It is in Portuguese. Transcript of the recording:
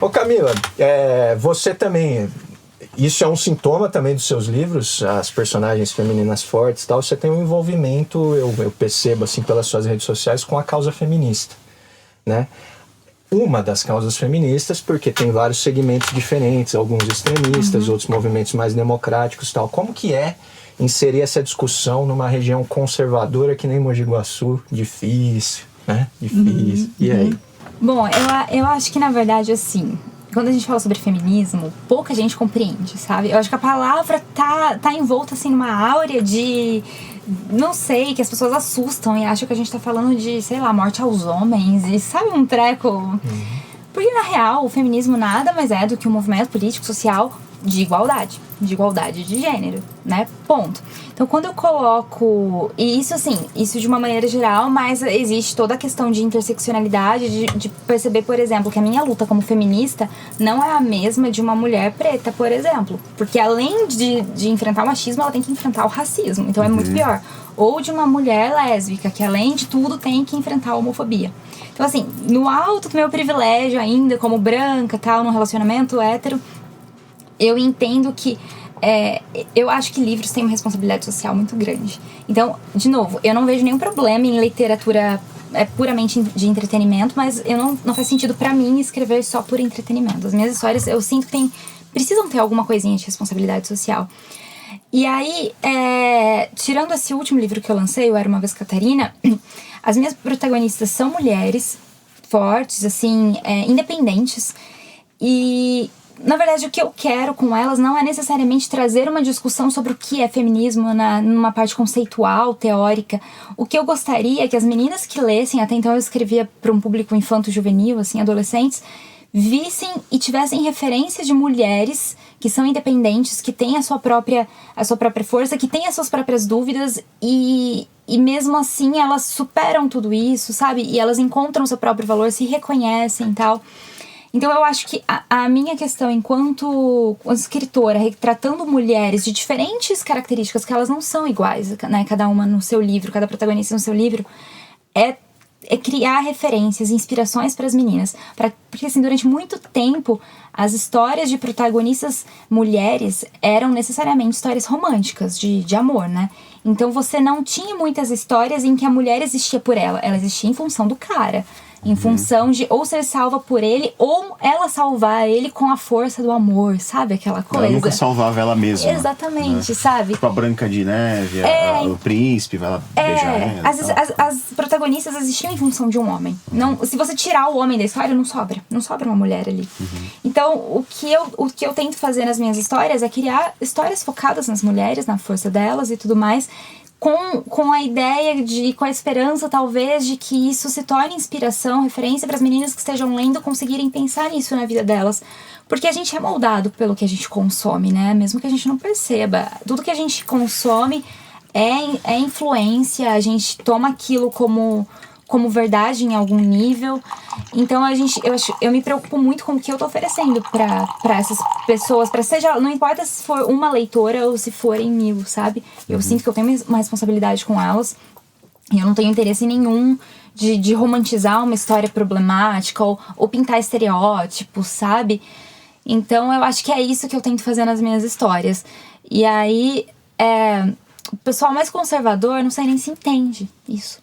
Ô Camila, você também, isso é um sintoma também dos seus livros, as personagens femininas fortes e tal, você tem um envolvimento, eu percebo assim pelas suas redes sociais, com a causa feminista, né? Uma das causas feministas, porque tem vários segmentos diferentes, alguns extremistas, outros movimentos mais democráticos e tal. Como que é inserir essa discussão numa região conservadora que nem Mogi Guaçu? Difícil, né? Difícil. E aí? Bom, eu acho que, na verdade, assim, quando a gente fala sobre feminismo, pouca gente compreende, sabe? Eu acho que a palavra tá envolta, assim, numa áurea de... Não sei, que as pessoas assustam e acham que a gente tá falando de, sei lá, morte aos homens e, sabe, um treco... Porque, na real, o feminismo nada mais é do que um movimento político, social de igualdade de gênero, né? Ponto. Então, quando eu coloco... E isso, assim, isso de uma maneira geral, mas existe toda a questão de interseccionalidade, de perceber, por exemplo, que a minha luta como feminista não é a mesma de uma mulher preta, por exemplo. Porque além de enfrentar o machismo, ela tem que enfrentar o racismo. Então, é muito pior. Ou de uma mulher lésbica, que além de tudo tem que enfrentar a homofobia. Então, assim, no alto do meu privilégio ainda, como branca, tal, num relacionamento hétero, eu entendo que eu acho que livros têm uma responsabilidade social muito grande. Então, de novo, eu não vejo nenhum problema em literatura puramente de entretenimento, mas não faz sentido pra mim escrever só por entretenimento. As minhas histórias, eu sinto que precisam ter alguma coisinha de responsabilidade social. E aí, tirando esse último livro que eu lancei, o Era Uma Vez Catarina, as minhas protagonistas são mulheres fortes, assim, independentes. E, na verdade, o que eu quero com elas não é necessariamente trazer uma discussão sobre o que é feminismo numa parte conceitual, teórica. O que eu gostaria é que as meninas que lessem, até então eu escrevia para um público infanto-juvenil, assim, adolescentes, vissem e tivessem referência de mulheres que são independentes, que têm a sua própria força, que têm as suas próprias dúvidas e mesmo assim elas superam tudo isso, sabe? E elas encontram o seu próprio valor, se reconhecem e tal. Então eu acho que a minha questão enquanto escritora, retratando mulheres de diferentes características, que elas não são iguais, né? Cada uma no seu livro, cada protagonista no seu livro, é criar referências, inspirações para as meninas. Porque assim, durante muito tempo, as histórias de protagonistas mulheres eram necessariamente histórias românticas, de amor, né? Então você não tinha muitas histórias em que a mulher existia por ela existia em função do cara. Em função de ou ser salva por ele, ou ela salvar ele com a força do amor, sabe? Aquela coisa. Ela nunca salvava ela mesma. Exatamente, né? sabe? Tipo a Branca de Neve, o príncipe, vai lá beijar ela. As protagonistas existiam em função de um homem. Não, se você tirar o homem da história, não sobra uma mulher ali. Então, o que eu tento fazer nas minhas histórias é criar histórias focadas nas mulheres, na força delas e tudo mais, com a ideia com a esperança, talvez, de que isso se torne inspiração, referência para as meninas que estejam lendo conseguirem pensar nisso na vida delas. Porque a gente é moldado pelo que a gente consome, né? Mesmo que a gente não perceba. Tudo que a gente consome é influência, a gente toma aquilo como verdade em algum nível. Então eu me preocupo muito com o que eu tô oferecendo pra essas pessoas, não importa se for uma leitora ou se forem 1000, sabe? Eu sinto que eu tenho uma responsabilidade com elas e eu não tenho interesse nenhum de romantizar uma história problemática ou pintar estereótipos, sabe? Então eu acho que é isso que eu tento fazer nas minhas histórias. E aí, o pessoal mais conservador, não sei nem se entende isso.